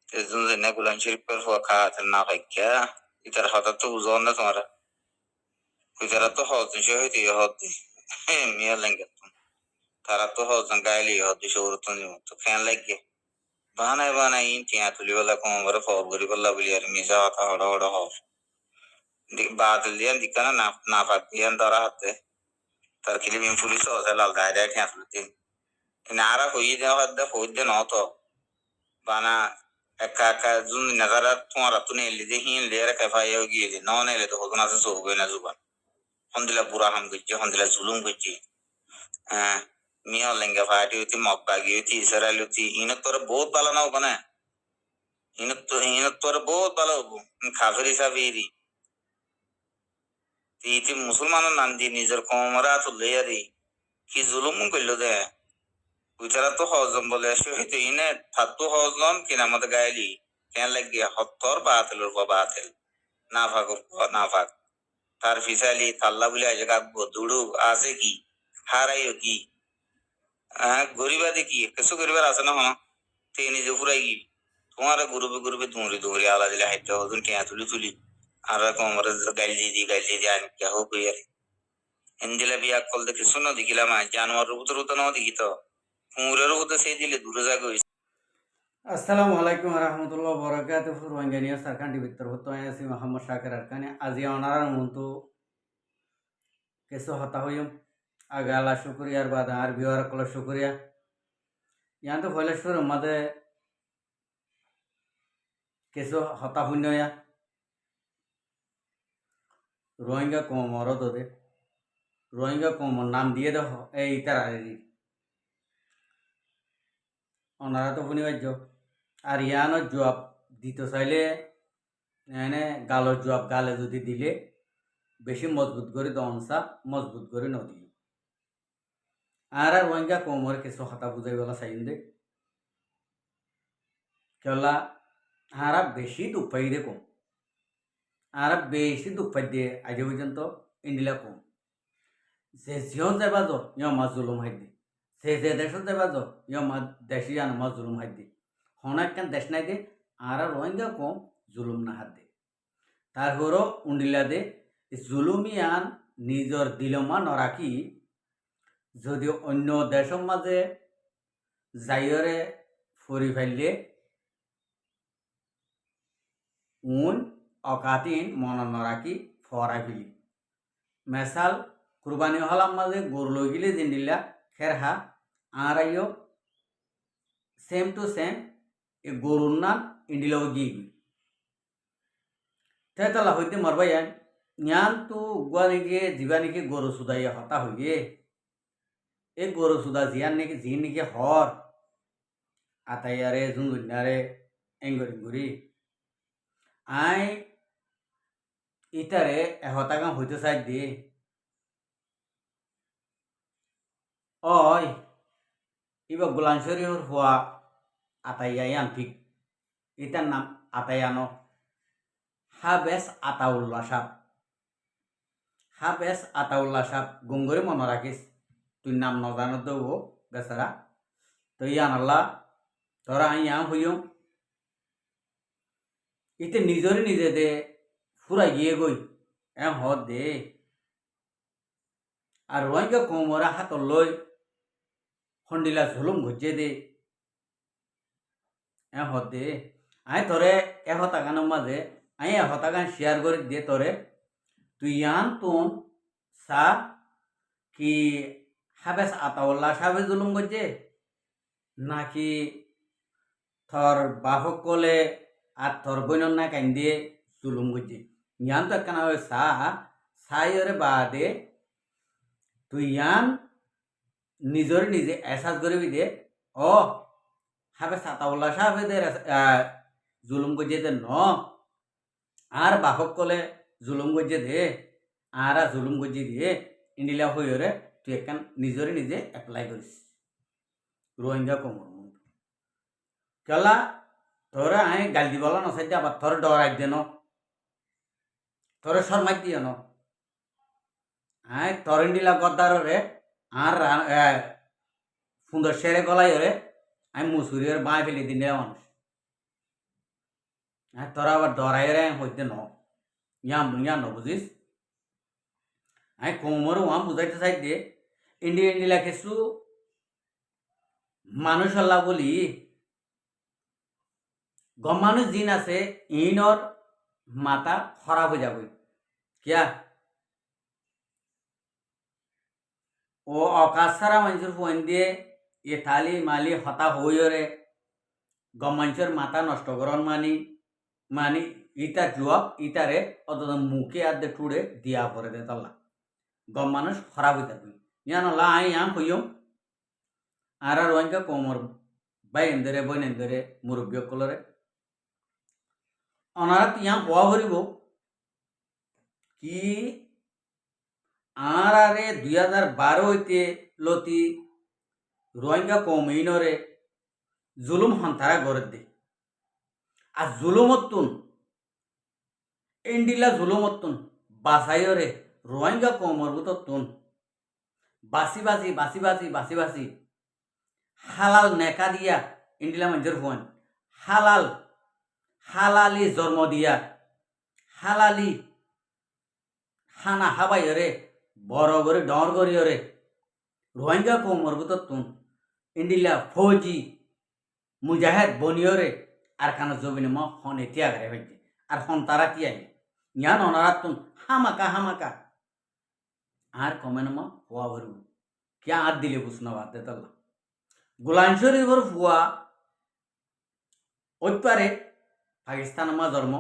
তেজুনে গুলান শরীফের ফুয়া খাওয়াতে না পাইকা ইতার হঠাৎ তো বুঝন না তোমার ইতারা তো হজ দিছে হইতে হজ দি মিয়া লেঙ্গে তারা তো হজ গাইলি হজ দিছে ওর তো খেয়াল লাগে বানায় বানায় ইন টিয়া তুলি বলা কম বড় ফল করি বললা বলি আর মিশা কথা হড় হড় হর বাদল দিয়ান দিকানা না পাক দিয়ান ধরা হাতে তার কিলি বিম পুলিশ আছে লাল গায়ে দেয় টিয়া তুলতে নারা হইয়ে দেওয়া হাত দেয় হইতে নতো বানা একা একা জুন নাজারা তোমার তুনে এলি যে হিন লেয়ার কেফাই গিয়ে দি নন এলে তো হতো না সে সৌবে না জুবান হন্দিলা বুড়া হাম করছে হন্দিলা জুলুম করছে হ্যাঁ মিয়া লেঙ্গা ফাটি হইতি মক্কা গিয়ে হইতি ইসরায়েল হইতি ইনত তোর বহুত ভালো না ওখানে ইনত তোর বহুত ভালো খাফের হিসাবে এরি ইতি মুসলমানের নাম দিয়ে নিজের কমরা তুললে আরি কি জুলুম করলো দে উইতারা তো হজম বলে আসে হইতো ইনে থাকতো হজম কিনা আমাদের গাইলি কেন লাগিয়ে হত্তর বাতিলের পর বাতিল না ফাঁকুর না ফাঁক তার ফিসালি তাল্লা বলে আজ কাকবো দুড়ু আছে কি হারাইও কি গরিবাদি কি কিছু গরিবার আছে না হন তে নিজে ফুরাই কি তোমার গ্রুপে গ্রুপে দুমরি দুমরি আলা দিলে হাইতে হতুন টিয়া তুলি তুলি আর কোমর গাইলি দি আনি কে হোক ইয়ার এনজেলা বিয়া কল দেখি শুনো দেখিলাম জানোয়ার রূপ তো ন দেখি তো কুমুরের মধ্যে সেই দিলে দূরে জায়গা হয়েছে। আসসালামু আলাইকুম রহমতুল্লাহ বরকাতুহ ফুরওয়াঙ্গানিয়া সারখান টিভিত্তর হতো আছি মোহাম্মদ শাকির আরকানি আজি অনারার মন্তু কেসো হতা হইম আগে আল্লাহ শুক্রিয়ার বাদ আর বিহার কল শুক্রিয়া ইয়ান তো ফলে শুরু মাঝে কেসো হতা শূন্যয়া রোহিঙ্গা কমর দে রোহিঙ্গা কমর নাম দিয়ে দেহ এই তারা ওনারা তো শুনিবার্য আর ইয়ানোর জবাব দিতে চাইলে এনে গালোর জবাব গালে যদি দিলে বেশি মজবুত করে দনসা মজবুত করে নদী আর রোহিঙ্গা কোমর কিছু হাতা বুঝাই বলা চাইন দে কেলা হারা বেশি দুপাই দে কম আর বেশি দুপাই দিয়ে আজ পর্যন্ত ইন্ডিলা কম যে জিও যাবা যো ইয় মা জুলুম হাই দি যে দেশত যাবা যো ইয় মা দেশি আন মা জুলুম হাই দি হনা একখান দেশ নাই দে আর রোহিঙ্গা কম জুলুম না হাত দে তারপরও উন্ডিলা দে জুলুমিয়ান নিজর দিলমা নরাকি যদি অন্য দেশের মাঝে যাইরে ফুরি ফেললে উন অকাতিন মন নরাকি ফরাই ফেলি মেসাল কুরবানি হলাম মাঝে গরু লই গেলে দিলা খেরহা আরাইও সেম টু সেম এ গরুর নাম ইন্ডিলাও গিয়ে তেতলা হইতে মরবাই জ্ঞান তো গুয়ানি গিয়ে জীবানি কি গরু সুদাইয়া হতা হইয়ে এ গরু সুদা জিয়ান নাকি জি নাকি হর আতাইয়ারে জুঙ্গুনারে এঙ্গরি আই ইতারে এহতাগাম হইতে চাই দিয়ে ওই ইবা গোলানশরীর হওয়া আতাইয়ান ঠিক ইতার নাম আতাইয়ানো হাবেস আতাউল্লাহ সাহ হাবেস আতাউল্লাহ সাহ গঙ্গরে মনে রাখিস তুই নাম নজানো দেবো বেচারা তো ইয়ান আল্লাহ তোরা ইয়াম হইম ইতে নিজরে নিজে দে ফুরাই গিয়ে গই এম হদ দে আর রোহিঙ্গা কোমরা হাত লই হন্ডিলা ঝুলুম ঘুরছে দে এম হদ দে আই তোরে এহতাগানের মাঝে আই এহতাগান শেয়ার করে দিয়ে তোরে তুই ইয়ান তুন সা কি হাবেস আতাউল্লাহ সাহেব জুলুম করছে নাকি থর বাহক কলে আর থর বইনর না কান দিয়ে জুলুম করছে ইয়ান তো একখানা সা সাইরে বাদে তুই ইয়ান নিজরে নিজে এহসাস করবি দে ও হাবেস আতাউল্লাহ সাহেবেদের জুলুম করছে দে ন আর বাহক কলে জুলুম করছে দে আর জুলুম করছে দিয়ে ইন্ডিলা হইরে তুই একখান নিজরে নিজে এপ্লাই করিস রোহিঙ্গা কমর কেলা তোরা আই গাল দিবলা নসাই আবার তোর ডরাই দে ন তোরে শর্মাই দিয়ে ন আই তোর ইন্ডিলা গদ্দারে আর সুন্দর সেরে গলাই রে আমি মুসুরির বাঁয় ফেলে দিন মানুষ তোরা আবার ডরাই রে হইতে ন ইয়ান বুঝিস আই কোমর ওয়াম বুঝাইতে চাই দে ইন্ডিলা কিছু মানুষ আল্লাহ বলি গম মানুষ জিন আছে ইনর মাথা খারাপ হয়ে যাবে কিয়া ও অকাশ ছাড়া মানুষের ফোন দিয়ে এ থালি মালি হতা হইরে গম মানুষের মাথা নষ্ট করন মানি ইটার জবাব ইটারে অত মুখে আর দে টুড়ে দিয়া পরে দে তল্লা গম মানুষ খারাপ হয়ে যাবে ইয়ান আল্লাহ আই ইয়াং হইম আর ওয়াইকা কোমর বাই এন্দরে বই এন্দরে মুরব্বী কলরে অনারা ইয়াং হওয়া ভরিব কি আরে 2012 হইতে লতি রোহিঙ্গা কমিনরে জুলুম হন্তারা গড়ে দে আর জুলুমত্তুন ইন্ডিলা জুলুমত্তুন বাসাইরে রোহিঙ্গা কমর বুতত্তুন বাসি বাসি হালাল নেকা দিয়া ইন্ডিলা মানুষের ফোন হালালি জন্ম দিয়া হালালি হানা হাবাইরে বড় করে ডর করিয়রে রোহিঙ্গা কমর বুতত্তুন ইন্ডিলা ফৌজি মুজাহেদ বনিয়রে আর খানা জবিনে ম হনে তিয়া ঘরে হইছে আর হন তারা তিয়াই ইয়ান অনারাতুন হামাকা আর কমেন ম হওয়া ভরু क्या हाथ दिले बुसना बात है तल्ला गुलांशरीवर फुआ ओत्पारे पाकिस्तान मा जन्म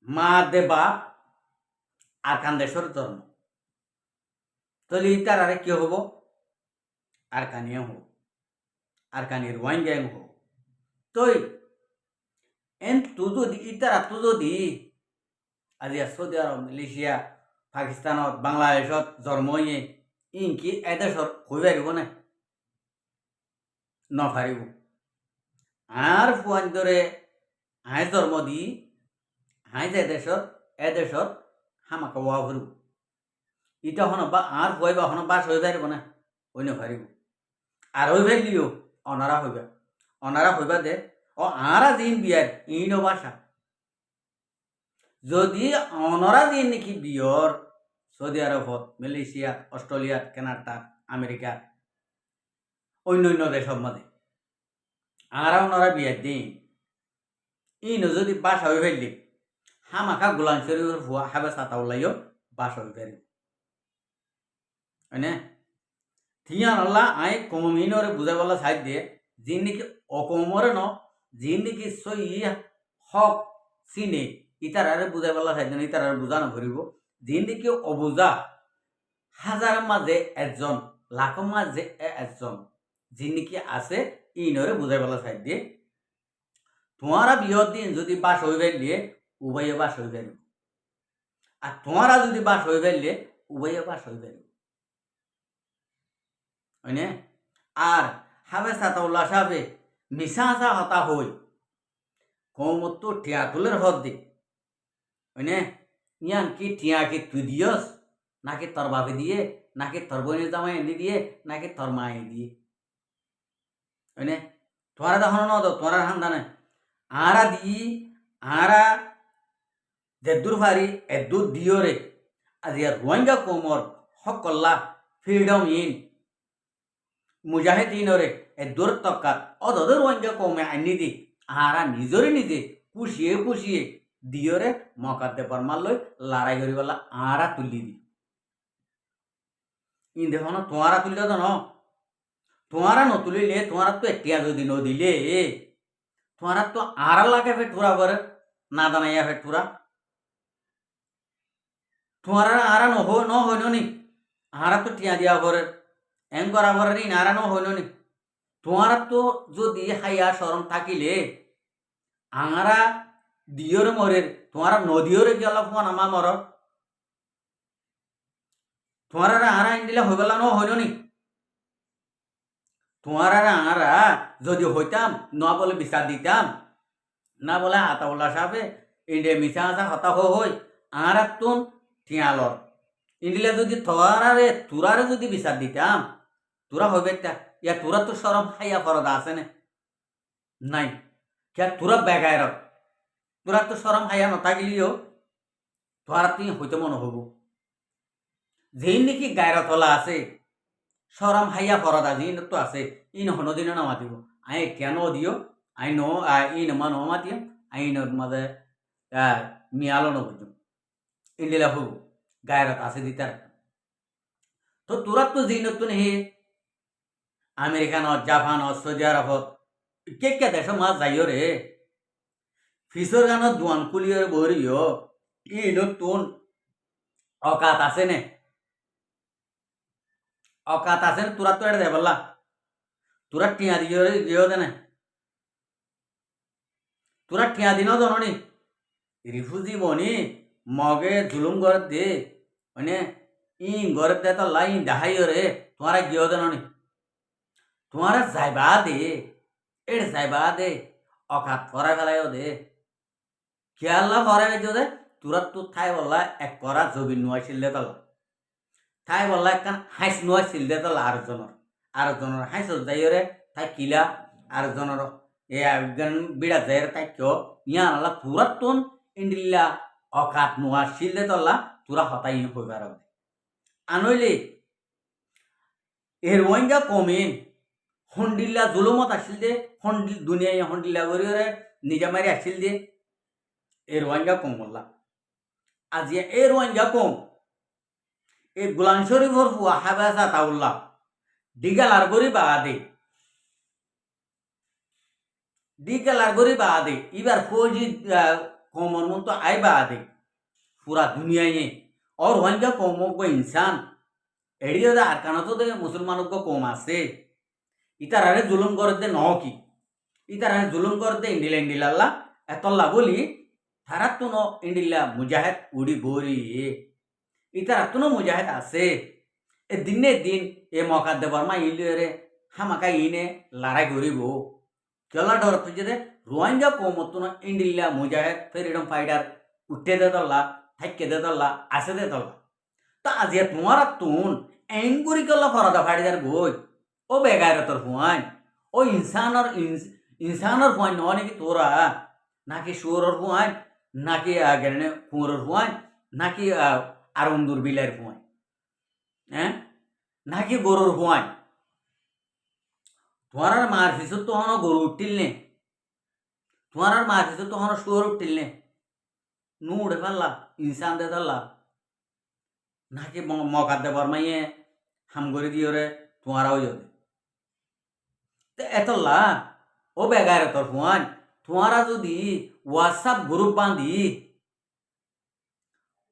मा देबा आरकान देशर जन्म तली इतार आरे কি হবো আরকানিয়া হবো আরকানির ওয়াইঙ্গাং হবো তই এন তুজো দি ইতারা তুজো দি আজিয়া সৌদি আরব মালয়েশিয়া পাকিস্তানত বাংলাদেশত জন্ম হয়ে ইনকি এদেশর হয়ে পারিব না নপারিব আর ফুয়ান ধরে হাই জন্ম দি হাই যে এদেশর হামাকে ওয়া ভরব ইটা হন বা আর ফুয়াইবা হন বাস হয়ে পারিব না ওই নপারিব আর হয়ে পারিলিও অনারা হইবা দে ও আরা দিন বিয়ার ইনো বাসা যদি অনরা দিন নাকি বিয়র সৌদি আরবত মালয়েশিয়া অস্ট্রেলিয়া কানাডা আমেরিকা অন্য দেশের মধ্যে আরা ওনারা বিয়ার দিন ইনো যদি বাসা হয়ে ফেললি হামাখা গোলাম শরীফের ভুয়া হাবে সাতা উল্লাইও বাসা হয়ে ফেলি হয়নে থিয়ান আল্লাহ আই কমিনরে বুঝাই বলা সাইড দিয়ে যিন নাকি অকমরে ন যিন নাকি সই হক চিনে ইতারারে বুঝাই বলা সাইড দিয়ে ইতারারে বুঝানো ভরিব যিন নাকি অবুঝা হাজার মাঝে একজন লাখ মাঝে একজন যিন নাকি আছে ইনরে বুঝাই বলা সাইড দিয়ে তোমারা বিহর দিন যদি বাস হয়ে ফেললে উভয়ে বাস হয়ে ফেলব আর তোমারা যদি বাস হয়ে ফেললে উভয়ে বাস হয়ে ফেলব হয়নে আর হাবে সাতাউল্লাহ সাহেবে মিশা আসা হতা হই কৌমত ঠিয়া তুলের হদ দি হয়নে ইয়ান কি ঠিয়া কি তুই দিয়স নাকি তোর বাপে দিয়ে নাকি তোর বোনের জামাই এনে দিয়ে নাকি তোর মায়ে দিয়ে হয়নে তোমারা দেখো না তোমার হান্দানে আরা দি আরা দেদুর ফারি এদুর দিয়রে আজ রোহিঙ্গা কোমর হকল্লা ফ্রিডম ইন মুজাহিদিনরে এদুর তকাত অদর রোহিঙ্গা কমে আনি দি আরা নিজে পুষিয়ে দিয়রে মকাতে পরমাল লই লড়াই করি বলা আরা তুলি দি ইন দেখো না তোমারা তুলি তো ন তোমারা নতুলিলে তোমারা তো এটিয়া যদি নদিলে তোমারা তো আরা লাগে ফেটুরা করে না দানাইয়া ফেটুরা তোমারা আরা ন হইন নি আরা তো টিয়া দিয়া করে এং করা করে নি আরা ন হইন নি তোমারা তো যদি হাইয়া শরম থাকিলে আরা দিয়রে মরের তোমারা নদীয়রে গেল ফোন আমা মর তোমারা আরা ইন্দিলা হয়ে গেল ন হইন নি তোমারা আরা যদি হইতাম না বলে বিচার দিতাম না বলে আতাউল্লাহ সাহেবে ইন্ডিয়া মিশা আসা হতা হই আরা তুন টিয়ালর ইন্ডিলা যদি তোরারে যদি বিচার দিতাম তোরা হইবে ইয়া তোরা তো সরম হাইয়া ফরদা আছে না নাই কে তোরা বেগায়রত তোরা তো সরম হাইয়া নথাকিলিও তোরা তুই হইতে মনে হব যেই নাকি গায়রত হলা আছে সরম হাইয়া ফরদা যিন তো আছে ইন হনদিনও নামাতিব আই কেন দিও আই নো ইন মা নমাতিম আইন মাঝে মিয়ালো নবজুম ইন্ডিলা হবু গায়রত আছে দিতার তো তোরা তো যেই নতুন হে আমেরিকানত জাপানত সৌদি আরবত কে দেশ মাছ যাইও রে ফিসর গানত দোয়ান কুলিয়র বহরিও ই নতুন অকাত আছে নে অকাত আছে তোরা তো এটা দেবলা তোরা টিয়া দিয়ে গিয়েও দে না তোরা টিয়া দিনও জননি রিফুজি বনি মগে জুলুম গড় দে মানে ই গড় দে তো লাই দেখাইও রে তোমারা গিয়েও দেননি তোমারা যাইবা দে এর যাইবা দে অকাত ফরাই ফেলাইও দে খেয়াল্লা ফরাই বেজো দে তোরা তো থাই বললা এক করা জবি নুয়াইছিল দে তলা থাই বললা একখান হাইস নুয়াইছিল দে তলা আরেকজনের হাইস যাইও রে তাই কিলা আরেকজনের এ বিড়া যাই রে তাই কেউ ইয়া নালা তোরা তোন ইন্ডিল্লা অকাত নুয়াইছিল দে তলা তোরা হতাই হইবার আনইলে এর ওয়াইঙ্গা কমিন হন্ডিল্লা জুলুমত আসিল দে দুনিয়ায় হন্ডিল্লা করি রে নিজা মারি আসিল দে এর ওয়াইঙ্গা কম বললা আজি এর ওয়াইঙ্গা কম এই গুলাম শরীফর ফুয়া হাবাসা তাউল্লা ডিগালার গরি বাদে এবার ফৌজি কমন মন তো আই বাদে পুরা দুনিয়ায় और ওয়াইঙ্গা কম ইনসান এড়িয়ে আর কানা তো দে মুসলমান কম আছে ইতারারে জুলুম করে দে ন কি ইতারারে জুলুম করে দে ইন্ডিলা এতল্লা বলি তারা তো ন ইন্ডিলা মুজাহিদ উড়ি বরি ইতারা তো মুজাহিদ আছে এ দিনে দিন এ মকা দেবার মা ইলিরে হামাকা ইনে লড়াই করিব কেলা ডর তুই যে রোহিঙ্গা কমতো ন ইন্ডিলা মুজাহিদ ফ্রিডম ফাইটার উঠে দে দল্লা থাইকে দে দল্লা আছে দে দল্লা তা আজি তোমার তুন এঙ্গুরি কল্লা ফরাদা ফাড়িদার গই ও বেগায়রতর ফুয়ান ও ইনসানর ফুয়ান ন নাকি তোরা নাকি শুয়োরের ফুয়ান নাকি গেনে কুঁয়োরের ফুয়ান নাকি আরন্দুর বিলাইয়ের ফুয়ান হ্যাঁ নাকি গরুর ফুয়ান তোমার মার ফিসত তো হন গরু উঠিল নে তোমার মার ফিসত তো হন শুয়োর উঠিল নে নু উঠে ফেললা ইনসান দে ফেললা নাকি মকা দেবার মাইয়ে হাম করে দিও রে তোমারাও যদি এতলা ও বেগারে তোর ফুয়ান তোমারা যদি হোয়াটসঅ্যাপ গ্রুপ বাঁধি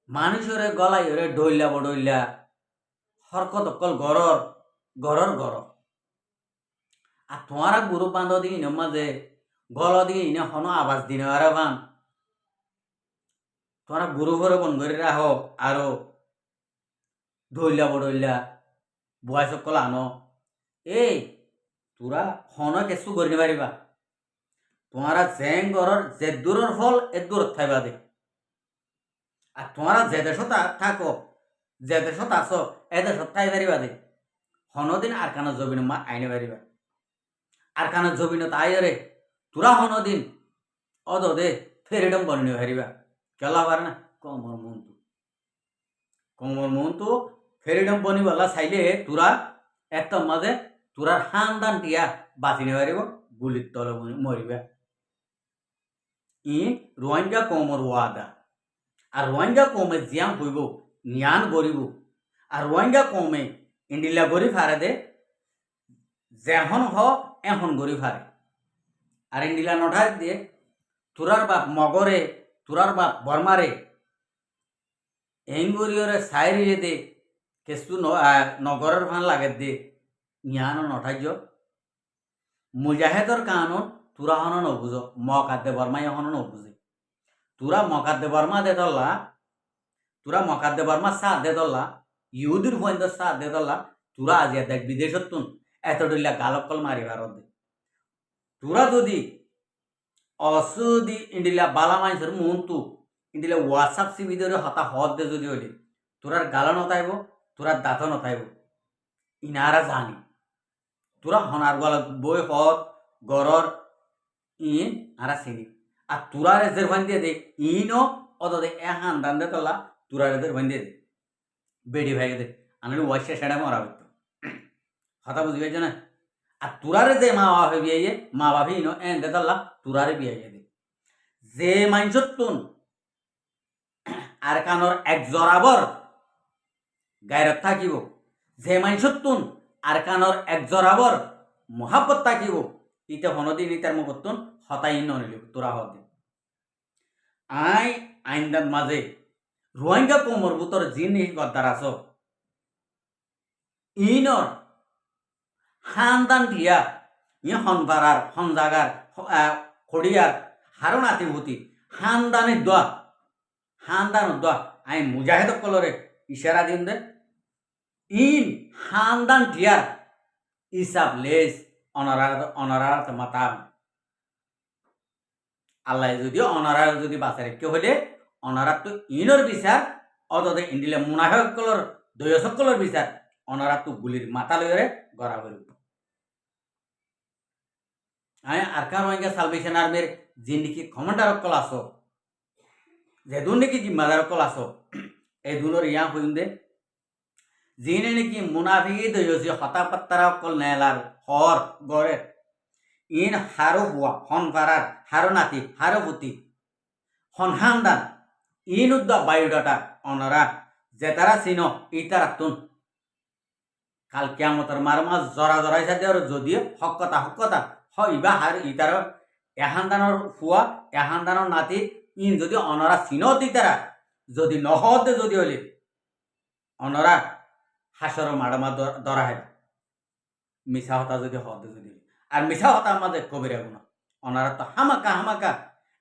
মানুষের গলাই ওরে ডইলা বডইলা হরকত অকল গরর আর তোমারা গ্রুপ বাঁধ দিই ইন মাঝে গল দিই ইনে হন আবাস দিনে আরে বান তোমরা গ্রুপরে বন করে রাখো আরো ডইলা বডইলা বয়স অকল আনো এই তোরা হন কেসু করি পারিবা তোমারা জেং গরর যে দূরের ফল এ দূরত থাইবা দে আর তোমরা যে দেশত থাকো যে দেশত আসো এ দেশত থাই পারিবা দে হনদিন আর কানা জবিন মা আইনে পারিবা আর কানা জবিন তাই রে তোরা হনদিন অদ দে ফ্রিডম বনিয়ে পারিবা কেলা পারে না কমর মন তো ফ্রিডম বনিবালা চাইলে তোরা একটা মাঝে তোরার হানদান টিয়া বাঁচি নে পারিব গুলির তলে মরিবা ই রোহিঙ্গা কমর ওয়াদা আর রোহিঙ্গা কমে জিয়াম হইব জ্ঞান গরিব আর রোহিঙ্গা কমে ইন্ডিলা গরি ফারে দে যেহন হ এখন গরি ফারে আর ইন্ডিলা নঠার দিয়ে তোরার বাপ মগরে তোরার বাপ বর্মারে এঙ্গুরিয়রে সাইরিয়ে দে কেসু নগরের ফান লাগে দে জ্ঞান নঠার্য মুজাহেদর কানুন তোরা হন নবুঝ মকা দে বর্মাই হন নবুঝে তোরা মকা দে বর্মা দে দল্লা তোরা মকা দে বর্মা সাথ দে দল্লা ইহুদির ফোন সাথ দে দল্লা তোরা আজিয়া দেখ বিদেশত তুন এত ডলিয়া গালকল মারিবার দে তোরা যদি অসুদি ইন্ডিলা বালা মানুষের মনতু ইন্ডিলা হোয়াটসঅ্যাপ সিবি ধরে হতা হদ দে যদি হইলে তোরার গালা নতাইব তোরার দাঁত নতাইব ইনারা জানি তোরা হনার গলা বই হদ গরর ইন আরা চিনি আর তুরারে জের ভান দিয়ে দে ইনও অত দে এহান দান দে তোলা তুরারে জের ভান দিয়ে দে বেড়ি ভাই দে আমি ওয়াইসে সেটা মরা হইতো কথা বুঝি পাইছ না আর তুরারে যে মা বাপে বিয়ে মা বাপে ইনো এন দে তোলা তুরারে বিয়ে দে যে মাইন্সত তুন আর কানোর এক জরাবর গায়রত থাকিব যে মাইন্সত তুন আর কানোর এক জরাবর মহাব্বত থাকিব ইতে হনদিন ইতার মুখতুন হতাই ননিল তোরা হতে আই আইন্দার মাঝে রোহিঙ্গা কোমর বুতর জিনিস গদ্দার আস ইনর হানদান দিয়া ইয়ে হনবারার হনজাগার খড়িয়ার হারনাতি ভূতি হানদানের দোয়া হানদানের দোয়া আই মুজাহিদ কলরে ইশারা দিন দে ইন হানদান টিয়ার ইসাব লেস অনারার মাতা আল্লাহ যদি অনারার যদি বাঁচারে কেউ হলে অনারার তো ইনর বিচার অতদে ইন্ডিলে মুনাফেকলর দয়সকলর বিচার অনারার তো গুলির মাথা লইরে গড়া হইল আর কার রোহিঙ্গা সালভেশন আর্মির যে নাকি ক্ষমতার কল আসো যেদুন নাকি জিম্মাদার কল আসো এই দুনোর ইয়া হইন দে যিনি নাকি মুনাফিকি দইছি হতাপাত্তারা কল নেলার হর গড়ে ইন হারো হুয়া হন পারার হারো নাতি হারো পুতি হন হামদান ইন উদ্দা বায়োডাটা অনরা যে তারা চিন ইতারা তুন কাল কিয়ামতর মারমা জরা জরাইছা দেওয়ার যদিও হকতা ইবা হার ইতার এহান্দানোর ফুয়া এহান্দানোর নাতি ইন যদি অনরা চিন ইতারা যদি নহতে যদি হলে অনরা হাসর মাডামা দরা হয় মিশা হতা যদি হতে যদি আর মিশা হতা আমাদের কবিরা গুণ অনারা তো হামাকা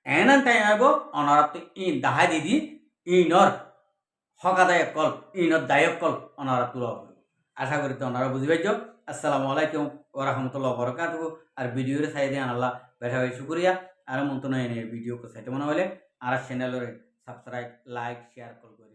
এনান টাইম আইব অনারা তো ইন দাহাই দিদি ইনর হকাদায়ক কল ইনর দায়ক কল অনারা তুলা আশা করি তো ওনারা বুঝি পাইছ আসসালামু আলাইকুম ও রহমতুল্লাহ বরকাতুহু আর ভিডিওরে চাই দিয়ে আল্লাহ বেশা বেশি শুক্রিয়া আর মন্তব্য এনে ভিডিও চাইতে মনে হলে আর চ্যানেলের সাবস্ক্রাইব লাইক শেয়ার কল করে